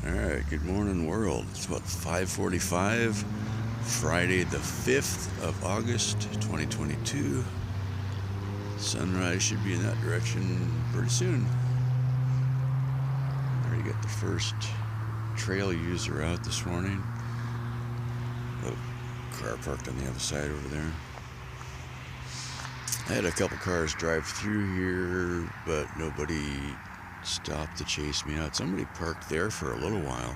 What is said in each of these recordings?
Alright, good morning world. It's about 5:45, Friday the 5th of August, 2022. Sunrise should be in that direction pretty soon. Already got the first trail user out this morning. The car parked on the other side over there. I had a couple cars drive through here, but nobody stopped to chase me out. Somebody parked there for a little while.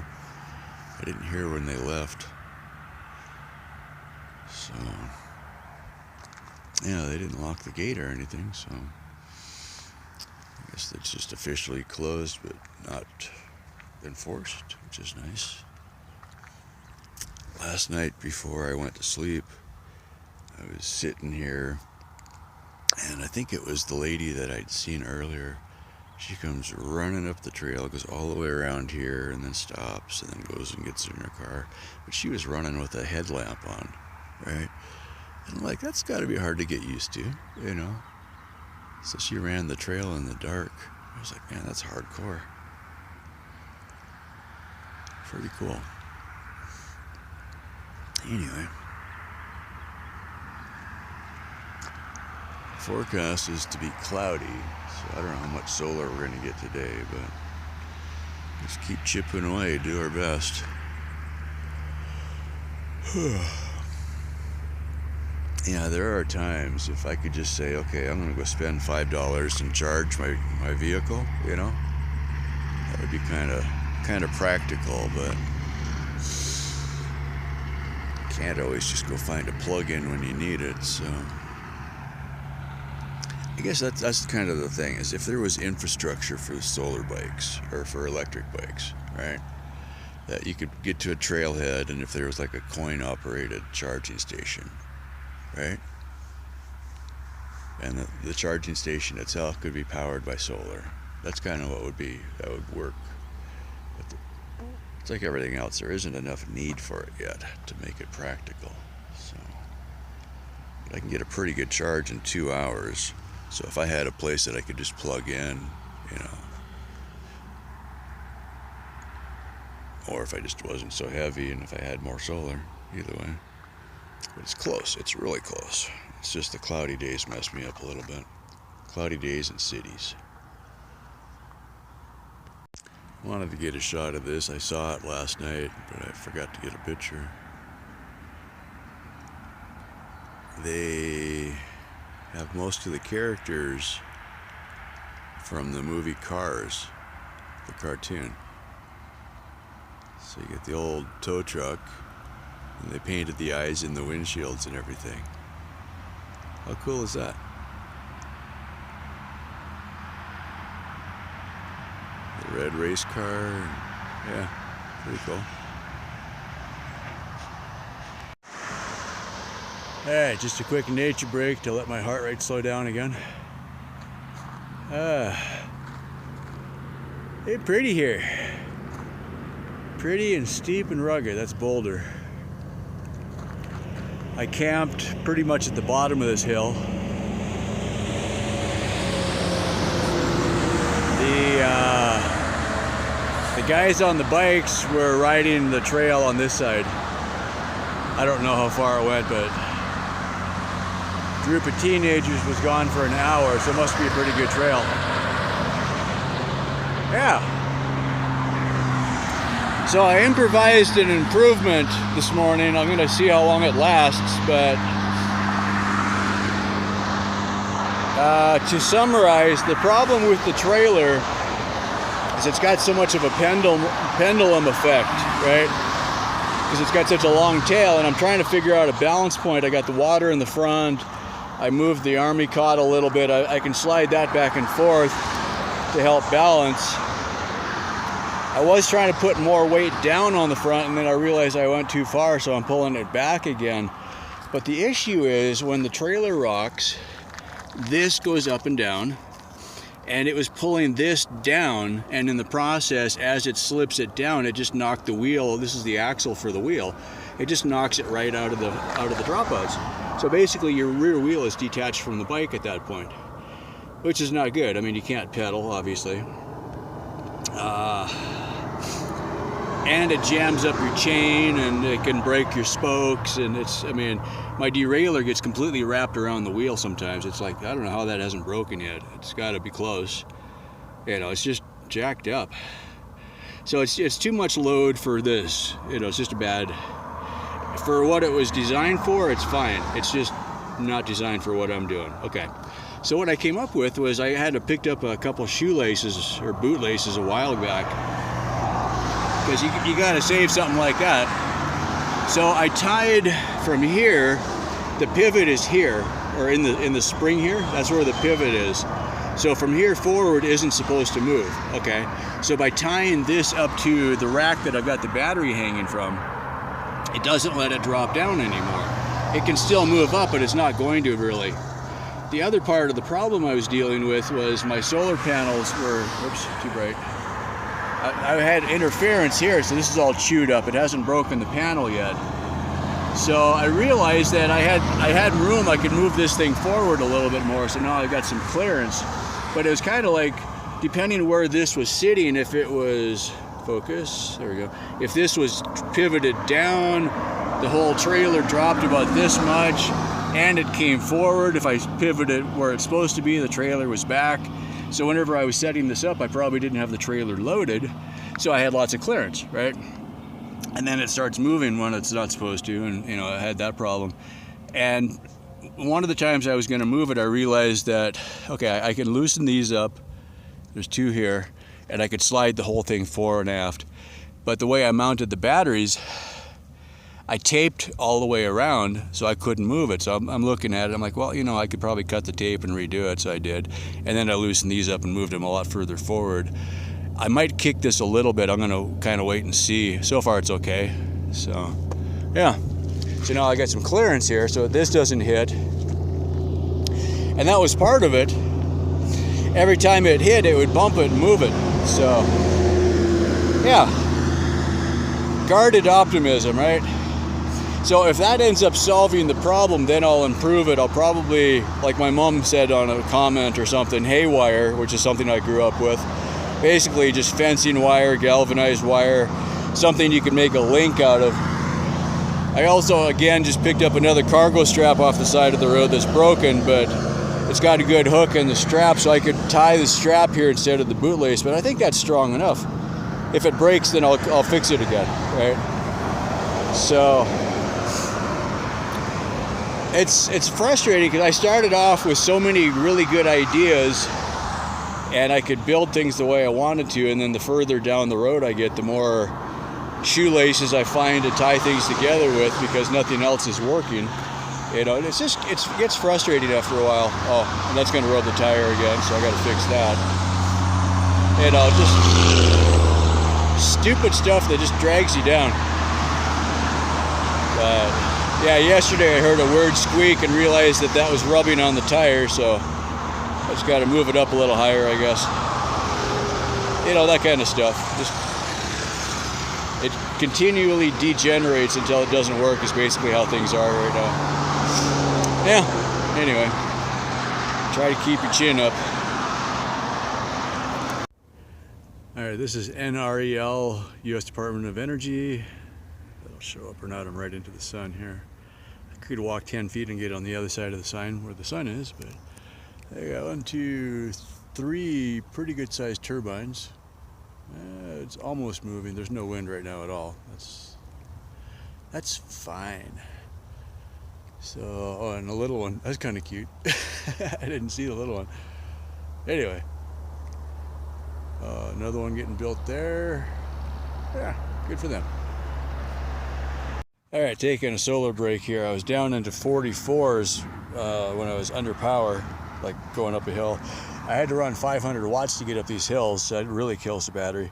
I didn't hear when they left. So, yeah, they didn't lock the gate or anything, so I guess it's just officially closed, but not enforced, which is nice. Last night before I went to sleep, I was sitting here, and I think it was the lady that I'd seen earlier. She comes running up the trail, goes all the way around here, and then stops, and then goes and gets in her car. But she was running with a headlamp on, right? And I'm like, that's got to be hard to get used to, you know? So she ran the trail in the dark. I was like, man, that's hardcore. Pretty cool. Anyway. Forecast is to be cloudy, so I don't know how much solar we're going to get today, but just keep chipping away, do our best. Yeah, there are times if I could just say, okay, I'm going to go spend $5 and charge my vehicle, you know, that would be kind of practical, but can't always just go find a plug-in when you need it, so I guess that's kind of the thing, is if there was infrastructure for solar bikes or for electric bikes, right, that you could get to a trailhead, and if there was like a coin-operated charging station, right, and the charging station itself could be powered by solar, that's kind of what that would work. But it's like everything else, there isn't enough need for it yet to make it practical. So I can get a pretty good charge in 2 hours. So if I had a place that I could just plug in, you know, or if I just wasn't so heavy and if I had more solar, either way. But it's close, it's really close. It's just the cloudy days mess me up a little bit. Cloudy days in cities. Wanted to get a shot of this. I saw it last night, but I forgot to get a picture. They have most of the characters from the movie Cars, the cartoon. So you get the old tow truck, and they painted the eyes in the windshields and everything. How cool is that? The red race car, yeah, pretty cool. Alright, just a quick nature break to let my heart rate slow down again. Hey, pretty here. Pretty and steep and rugged, that's Boulder. I camped pretty much at the bottom of this hill. The guys on the bikes were riding the trail on this side. I don't know how far it went, but a group of teenagers was gone for an hour, so it must be a pretty good trail. Yeah. So I improvised an improvement this morning. I'm going to see how long it lasts, but to summarize, the problem with the trailer is it's got so much of a pendulum effect, right? Because it's got such a long tail, and I'm trying to figure out a balance point. I got the water in the front. I moved the army cot a little bit. I can slide that back and forth to help balance. I was trying to put more weight down on the front, and then I realized I went too far, so I'm pulling it back again. But the issue is when the trailer rocks, this goes up and down, and it was pulling this down, and in the process, as it slips it down, it just knocked the wheel. This is the axle for the wheel. It just knocks it right out of the dropouts. So basically, your rear wheel is detached from the bike at that point, which is not good. I mean, you can't pedal, obviously. and it jams up your chain, and it can break your spokes, and I mean, my derailleur gets completely wrapped around the wheel sometimes. It's like, I don't know how that hasn't broken yet. It's got to be close. It's just jacked up. So it's too much load for this. It's just a bad, for what it was designed for, it's fine. It's just not designed for what I'm doing. Okay. So what I came up with was I had picked up a couple shoelaces or bootlaces a while back, because you got to save something like that. So I tied from here, the pivot is here, or in the spring here, that's where the pivot is. So from here forward isn't supposed to move, okay? So by tying this up to the rack that I've got the battery hanging from, it doesn't let it drop down anymore. It can still move up, but it's not going to really. The other part of the problem I was dealing with was my solar panels were, oops, too bright. I had interference here, so this is all chewed up. It hasn't broken the panel yet. So I realized that I had room. I could move this thing forward a little bit more, so now I've got some clearance. But it was kind of like, depending where this was sitting, if it was, focus, there we go. If this was pivoted down, the whole trailer dropped about this much, and it came forward. If I pivoted where it's supposed to be, the trailer was back. So whenever I was setting this up, I probably didn't have the trailer loaded, so I had lots of clearance, right? And then it starts moving when it's not supposed to, and I had that problem. And one of the times I was going to move it, I realized that, okay, I can loosen these up. There's two here, and I could slide the whole thing fore and aft. But the way I mounted the batteries, I taped all the way around, so I couldn't move it. So I'm looking at it, I'm like, well, I could probably cut the tape and redo it, so I did. And then I loosened these up and moved them a lot further forward. I might kick this a little bit. I'm gonna kind of wait and see. So far it's okay. So, yeah. So now I got some clearance here, so this doesn't hit. And that was part of it. Every time it hit, it would bump it and move it. So, yeah. Guarded optimism, right? So if that ends up solving the problem, then I'll improve it. I'll probably, like my mom said on a comment or something, haywire, which is something I grew up with. Basically just fencing wire, galvanized wire, something you can make a link out of. I also, again, just picked up another cargo strap off the side of the road that's broken, but it's got a good hook in the strap, so I could tie the strap here instead of the bootlace, but I think that's strong enough. If it breaks, then I'll fix it again, right? So it's frustrating because I started off with so many really good ideas, and I could build things the way I wanted to, and then the further down the road I get, the more shoelaces I find to tie things together with because nothing else is working. And it gets frustrating after a while. Oh, and that's going to rub the tire again, so I got to fix that. Just stupid stuff that just drags you down. But yeah, yesterday I heard a weird squeak and realized that was rubbing on the tire, so I just got to move it up a little higher, I guess. That kind of stuff. It continually degenerates until it doesn't work is basically how things are right now. Yeah, anyway, try to keep your chin up. All right, this is NREL, U.S. Department of Energy. That'll show up or not, I'm right into the sun here. I could walk 10 feet and get on the other side of the sign where the sun is, but I got 1, 2, 3 pretty good sized turbines. It's almost moving. There's no wind right now at all. That's fine. So, oh, and the little one, that's kind of cute. I didn't see the little one. Anyway, another one getting built there. Yeah, good for them. All right, taking a solar break here. I was down into 44s when I was under power, like going up a hill. I had to run 500 watts to get up these hills, so it really kills the battery.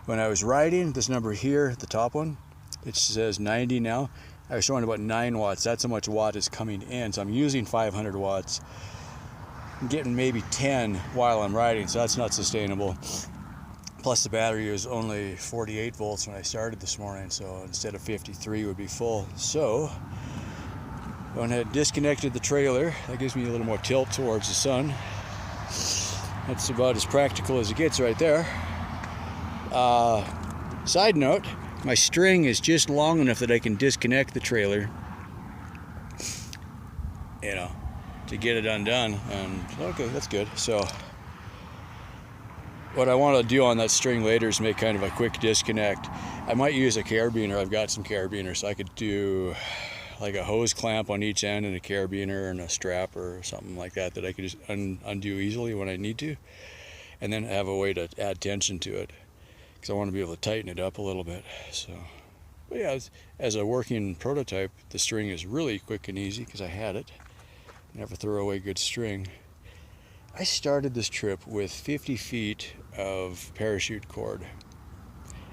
When I was riding, this number here, the top one, it says 90 now. I was showing about 9 watts. That's how much watt is coming in. So I'm using 500 watts. I'm getting maybe 10 while I'm riding, so that's not sustainable. Plus the battery was only 48 volts when I started this morning, so instead of 53 it would be full. So I went ahead and disconnected the trailer. That gives me a little more tilt towards the sun. That's about as practical as it gets right there. Side note, my string is just long enough that I can disconnect the trailer, you know, to get it undone. And okay, that's good. So what I want to do on that string later is make kind of a quick disconnect. I might use a carabiner. I've got some carabiners, so I could do like a hose clamp on each end and a carabiner and a strap or something like that that I could just undo easily when I need to, and then have a way to add tension to it, because I want to be able to tighten it up a little bit. So, but yeah, as a working prototype, the string is really quick and easy because I had it. Never throw away good string. I started this trip with 50 feet of parachute cord,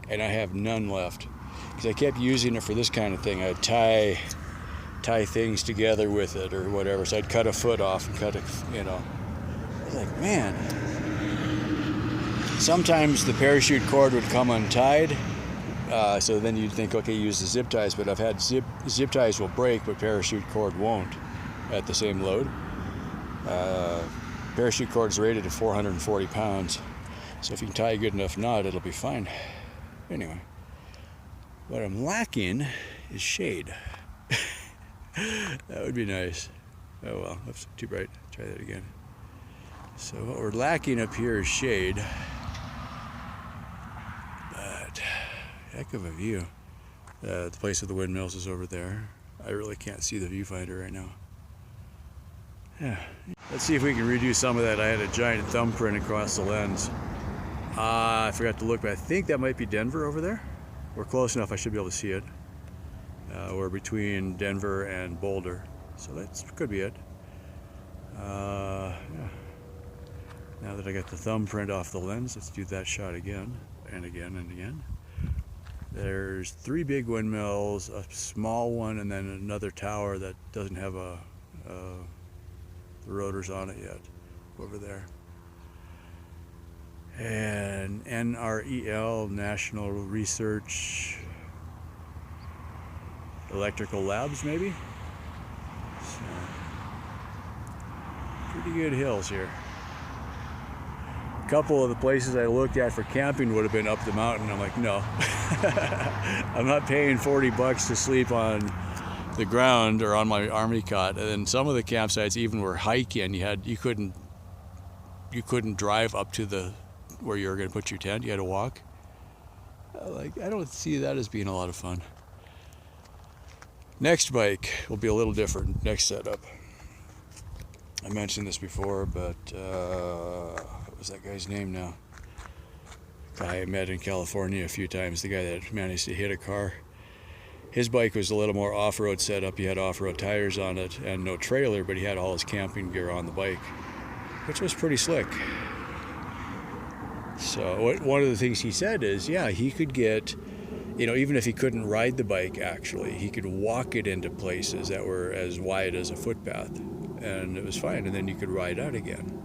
and I have none left because I kept using it for this kind of thing. I'd tie things together with it or whatever. So I'd cut a foot off and cut a, you know. I was like, man. Sometimes the parachute cord would come untied, so then you'd think, okay, use the zip ties. But I've had zip ties will break, but parachute cord won't at the same load. Parachute cord is rated at 440 pounds, so if you can tie a good enough knot, it'll be fine. Anyway, what I'm lacking is shade. That would be nice. Oh well, that's too bright. Try that again. So what we're lacking up here is shade. But heck of a view. The place of the windmills is over there. I really can't see the viewfinder right now. Yeah. Let's see if we can redo some of that. I had a giant thumbprint across the lens. I forgot to look, but I think that might be Denver over there. We're close enough, I should be able to see it. We're between Denver and Boulder, so that could be it. Yeah. Now that I got the thumbprint off the lens, let's do that shot again and again and again. There's 3 big windmills, a small one, and then another tower that doesn't have the rotors on it yet over there. And NREL, National Research Electrical Labs, maybe? So, pretty good hills here. A couple of the places I looked at for camping would have been up the mountain. I'm like, no. I'm not paying $40 to sleep on the ground or on my army cot. And then some of the campsites even were hiking. You couldn't drive up to where you were going to put your tent. You had to walk. Like, I don't see that as being a lot of fun. Next bike will be a little different. Next setup. I mentioned this before, but what was that guy's name now? Guy I met in California a few times. The guy that managed to hit a car. His bike was a little more off-road setup. He had off-road tires on it and no trailer, but he had all his camping gear on the bike, which was pretty slick. So one of the things he said is, yeah, he could get, even if he couldn't ride the bike, actually, he could walk it into places that were as wide as a footpath, and it was fine. And then you could ride out again,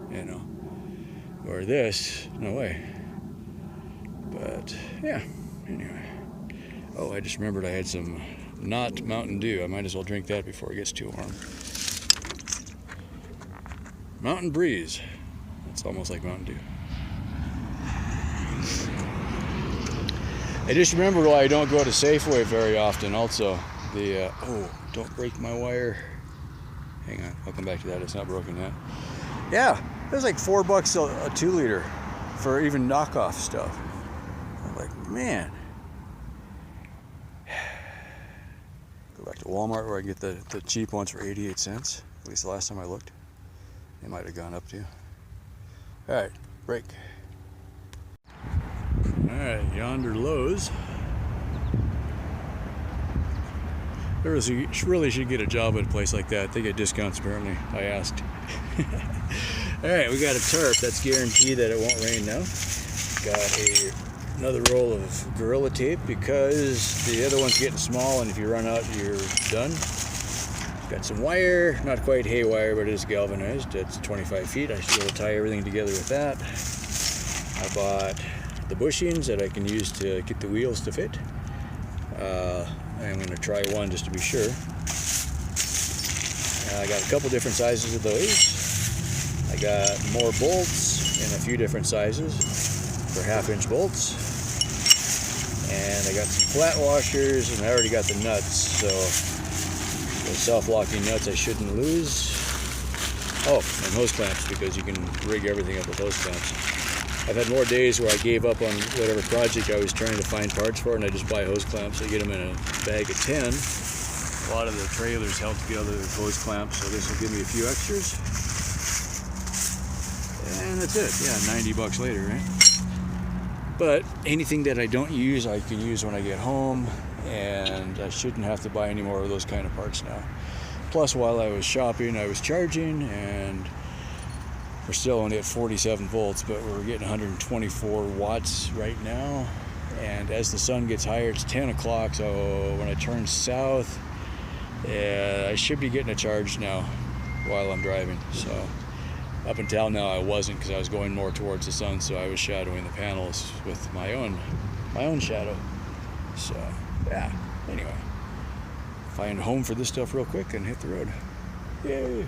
Or this, no way. But yeah, anyway. Oh, I just remembered I had some not Mountain Dew. I might as well drink that before it gets too warm. Mountain Breeze. It's almost like Mountain Dew. I just remembered why I don't go to Safeway very often also. Oh, don't break my wire. Hang on, I'll come back to that. It's not broken yet. Yeah, it was like $4 a 2-liter for even knockoff stuff. I'm like, man. Go back to Walmart where I get the cheap ones for 88 cents. At least the last time I looked. They might have gone up too. Alright, break. Alright, yonder Lowe's. There really should get a job at a place like that. They get discounts apparently. I asked. Alright, we got a tarp. That's guaranteed that it won't rain now. Got another roll of Gorilla Tape because the other one's getting small and if you run out you're done. Got some wire, not quite hay wire, but it is galvanized. It's 25 feet. I should be able to tie everything together with that. I bought the bushings that I can use to get the wheels to fit. I'm going to try one just to be sure. I got a couple different sizes of those. I got more bolts in a few different sizes for 1/2-inch bolts. And I got some flat washers, and I already got the nuts, so the self-locking nuts I shouldn't lose. Oh, and hose clamps, because you can rig everything up with hose clamps. I've had more days where I gave up on whatever project I was trying to find parts for, and I just buy hose clamps. I get them in a bag of 10. A lot of the trailers held together with hose clamps, so this will give me a few extras. And that's it. Yeah, 90 bucks later, right? But anything that I don't use, I can use when I get home, and I shouldn't have to buy any more of those kind of parts now. Plus, while I was shopping, I was charging, and we're still only at 47 volts, but we're getting 124 watts right now. And as the sun gets higher, it's 10 o'clock, so when I turn south, I should be getting a charge now while I'm driving. So up until now I wasn't, because I was going more towards the sun, so I was shadowing the panels with my own shadow. So yeah, anyway, find a home for this stuff real quick and hit the road. Yay!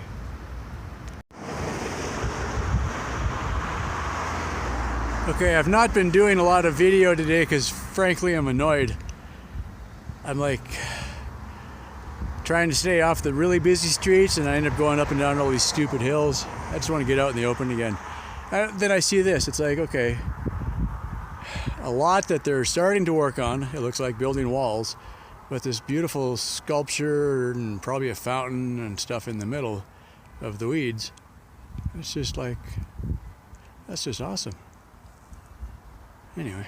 Okay, I've not been doing a lot of video today because frankly I'm annoyed. I'm like trying to stay off the really busy streets, and I end up going up and down all these stupid hills. I just want to get out in the open again. Then I see this, it's like, okay, a lot that they're starting to work on. It looks like building walls, with this beautiful sculpture and probably a fountain and stuff in the middle of the weeds. It's just like, that's just awesome. Anyway.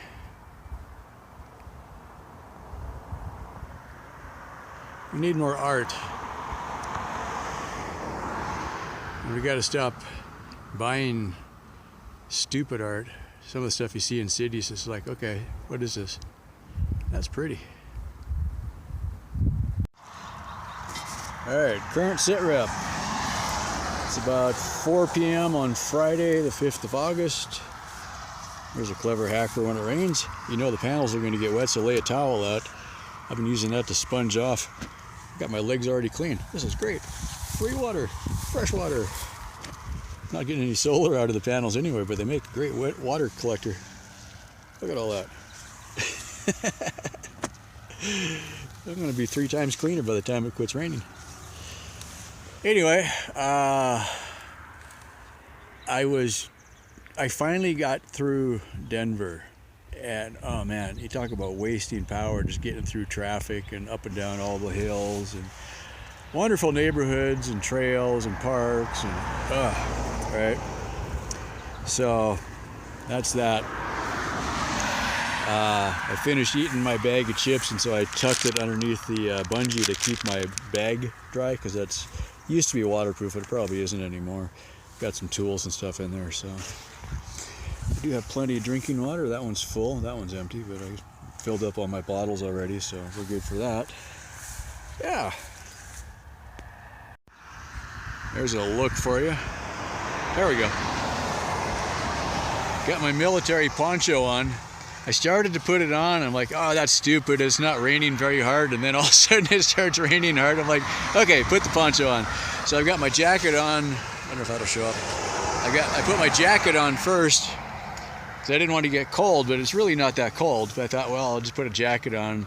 We need more art. And we gotta stop buying stupid art. Some of the stuff you see in cities is like, okay, what is this? That's pretty. Alright, current sit rep. It's about 4 p.m. on Friday, the 5th of August. There's a clever hack for when it rains. You know the panels are going to get wet, so lay a towel out. I've been using that to sponge off. Got my legs already clean. This is great. Free water, fresh water. Not getting any solar out of the panels anyway, but they make a great wet water collector. Look at all that. I'm going to be 3 times cleaner by the time it quits raining. Anyway, I finally got through Denver, and oh man, you talk about wasting power, just getting through traffic and up and down all the hills and wonderful neighborhoods and trails and parks and right. So that's that. I finished eating my bag of chips, and so I tucked it underneath the bungee to keep my bag dry, because that's used to be waterproof, but it probably isn't anymore. Got some tools and stuff in there, so I do have plenty of drinking water. That one's full, that one's empty, but I filled up all my bottles already, so we're good for that. Yeah. There's a look for you. There we go. Got my military poncho on. I started to put it on, I'm like, oh, that's stupid, it's not raining very hard, and then all of a sudden it starts raining hard. I'm like, okay, put the poncho on. So I've got my jacket on. I don't know if that'll show up. I put my jacket on first, because I didn't want to get cold, but it's really not that cold. But I thought, well, I'll just put a jacket on,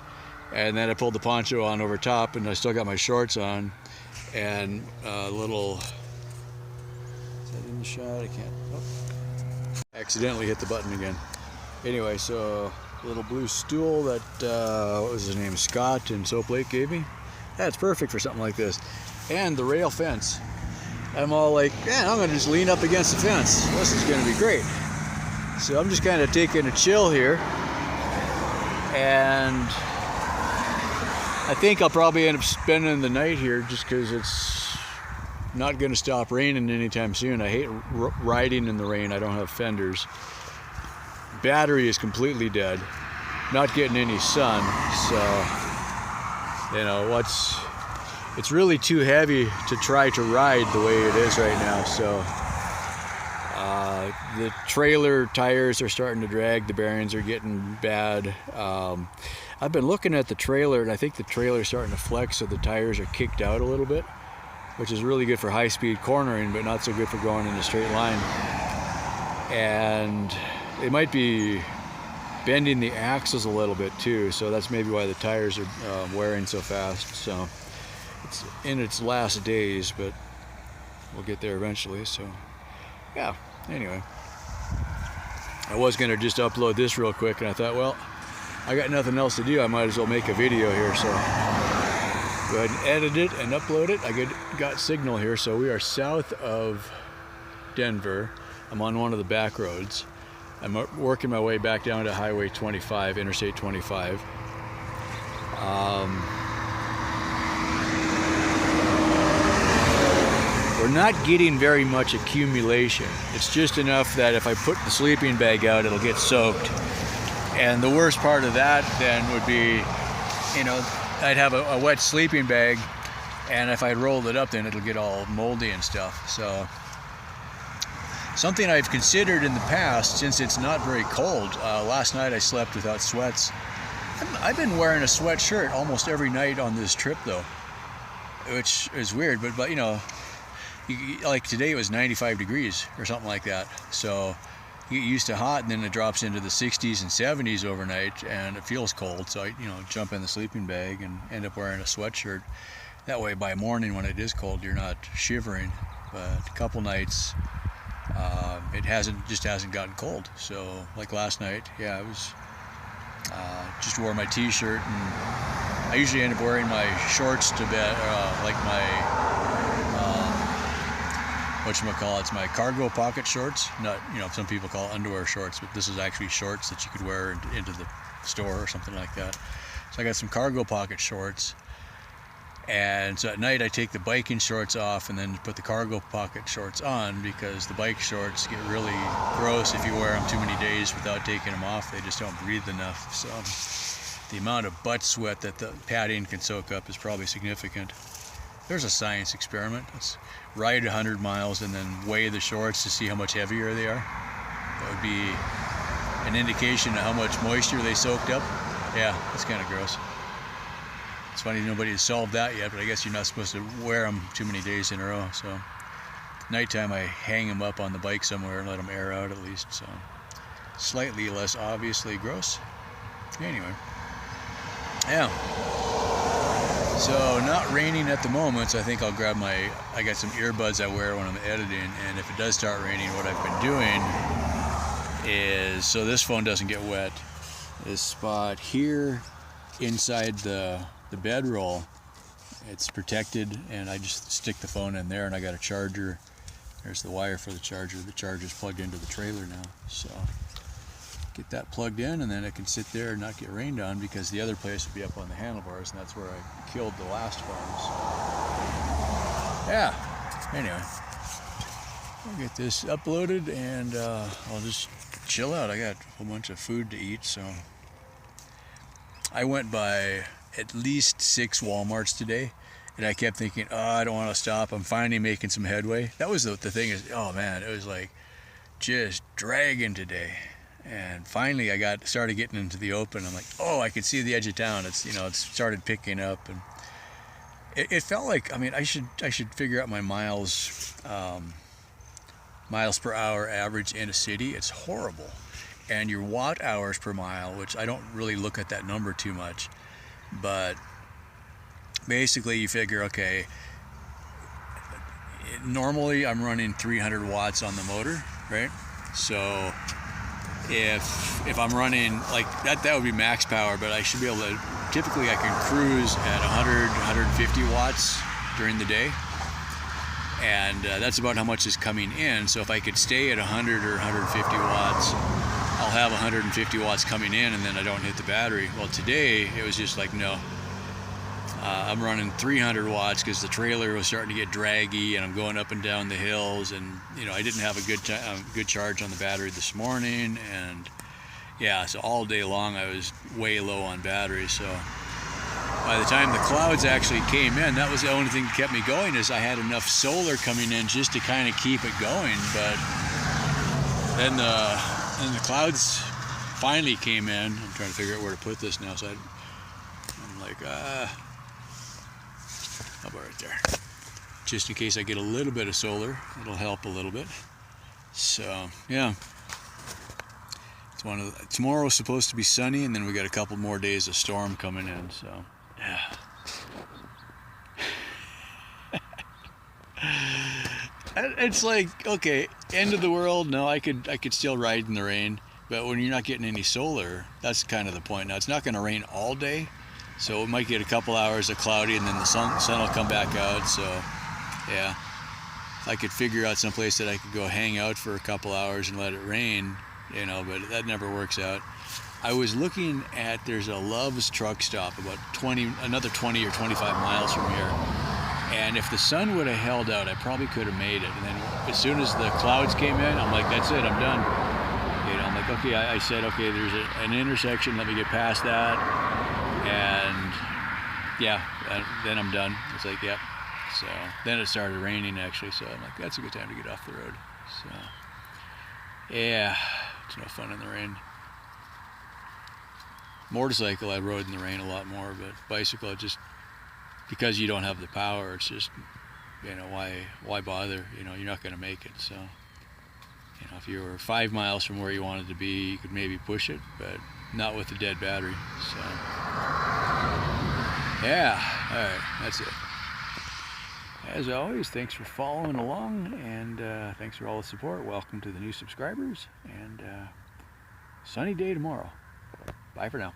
and then I pulled the poncho on over top, and I still got my shorts on, and a little, is that in the shot? I can't, oh. I accidentally hit the button again. Anyway, so a little blue stool that, what was his name, Scott in Soap Lake gave me. That's perfect for something like this. And the rail fence. I'm all like, yeah, I'm gonna just lean up against the fence. This is gonna be great. So I'm just kind of taking a chill here. And I think I'll probably end up spending the night here, just because it's not gonna stop raining anytime soon. I hate riding in the rain. I don't have fenders. Battery is completely dead, not getting any sun, so you know it's really too heavy to try to ride the way it is right now. So the trailer tires are starting to drag, the bearings are getting bad. I've been looking at the trailer, and I think the trailer's starting to flex, so the tires are kicked out a little bit, which is really good for high-speed cornering, but not so good for going in a straight line. And it might be bending the axles a little bit too, so that's maybe why the tires are wearing so fast. So it's in its last days, but we'll get there eventually. So yeah, anyway, I was gonna just upload this real quick, and I thought, well, I got nothing else to do, I might as well make a video here. So go ahead and edit it and upload it. I got signal here, so we are south of Denver. I'm on one of the back roads. I'm working my way back down to Highway 25, Interstate 25. We're not getting very much accumulation. It's just enough that if I put the sleeping bag out, it'll get soaked. And the worst part of that then would be, you know, I'd have a wet sleeping bag, and if I rolled it up, then it'll get all moldy and stuff. So something I've considered in the past, since it's not very cold. Last night I slept without sweats. I've been wearing a sweatshirt almost every night on this trip though, which is weird, but you know, like today it was 95 degrees or something like that. So you get used to hot, and then it drops into the 60s and 70s overnight, and it feels cold. So I, you know, jump in the sleeping bag and end up wearing a sweatshirt. That way by morning when it is cold, you're not shivering. But a couple nights, it just hasn't gotten cold. So like last night, yeah, it was just wore my t-shirt, and I usually end up wearing my shorts to bed, like my whatchamacallit's my cargo pocket shorts. Not, you know, some people call it underwear shorts, but this is actually shorts that you could wear into the store or something like that. So I got some cargo pocket shorts, and so at night I take the biking shorts off and then put the cargo pocket shorts on, because the bike shorts get really gross if you wear them too many days without taking them off. They just don't breathe enough. So the amount of butt sweat that the padding can soak up is probably significant. There's a science experiment. Let's ride 100 miles and then weigh the shorts to see how much heavier they are. That would be an indication of how much moisture they soaked up. Yeah, that's kind of gross. It's funny nobody has solved that yet, but I guess you're not supposed to wear them too many days in a row. So nighttime I hang them up on the bike somewhere and let them air out at least. So slightly less obviously gross. Anyway, yeah. So not raining at the moment, so I think I'll grab I got some earbuds I wear when I'm editing, and if it does start raining, what I've been doing is, so this phone doesn't get wet, this spot here inside the bedroll, it's protected, and I just stick the phone in there, and I got a charger. There's the wire for the charger. The charger's plugged into the trailer now, so get that plugged in, and then it can sit there and not get rained on, because the other place would be up on the handlebars, and that's where I killed the last phones. Yeah, anyway, I'll get this uploaded, and I'll just chill out. I got a whole bunch of food to eat, so I went by at least 6 Walmarts today, and I kept thinking, oh, I don't want to stop. I'm finally making some headway. That was the thing is, oh man, it was like just dragging today. And finally I started getting into the open. I'm like, oh, I could see the edge of town. It's, you know, it's started picking up, and it felt like, I mean, I should figure out my miles per hour average in a city. It's horrible. And your watt hours per mile, which I don't really look at that number too much, but basically you figure, okay, normally I'm running 300 watts on the motor, right? So if I'm running like that would be max power, but I should be able to, typically I can cruise at 100, 150 watts during the day, and that's about how much is coming in. So if I could stay at 100 or 150 watts, I'll have 150 watts coming in, and then I don't hit the battery. Well, today it was just like, no, I'm running 300 watts because the trailer was starting to get draggy, and I'm going up and down the hills, and you know, I didn't have a good charge on the battery this morning, and yeah, so all day long I was way low on battery. So by the time the clouds actually came in, that was the only thing that kept me going, is I had enough solar coming in just to kind of keep it going. But then the clouds finally came in. I'm trying to figure out where to put this now, so I'm like, how about right there? Just in case I get a little bit of solar, it'll help a little bit. So yeah, it's Tomorrow's supposed to be sunny, and then we got a couple more days of storm coming in. So yeah. It's like, okay, end of the world. No, I could still ride in the rain, but when you're not getting any solar, that's kind of the point. Now it's not going to rain all day, so it might get a couple hours of cloudy, and then the sun will come back out. So yeah, if I could figure out someplace that I could go hang out for a couple hours and let it rain, you know, but that never works out. I was looking at, there's a Love's truck stop about another 20 or 25 miles from here. And if the sun would have held out, I probably could have made it. And then as soon as the clouds came in, I'm like, that's it, I'm done. You know, I'm like, okay, I said, okay, there's an intersection, let me get past that. And yeah, then I'm done. It's like, yep. So then it started raining actually. So I'm like, that's a good time to get off the road. So yeah, it's no fun in the rain. Motorcycle, I rode in the rain a lot more, but bicycle, I just, because you don't have the power, it's just, you know, why bother? You know, you're not going to make it. So, you know, if you were 5 miles from where you wanted to be, you could maybe push it, but not with a dead battery. So, yeah, all right, that's it. As always, thanks for following along, and thanks for all the support. Welcome to the new subscribers, and sunny day tomorrow. Bye for now.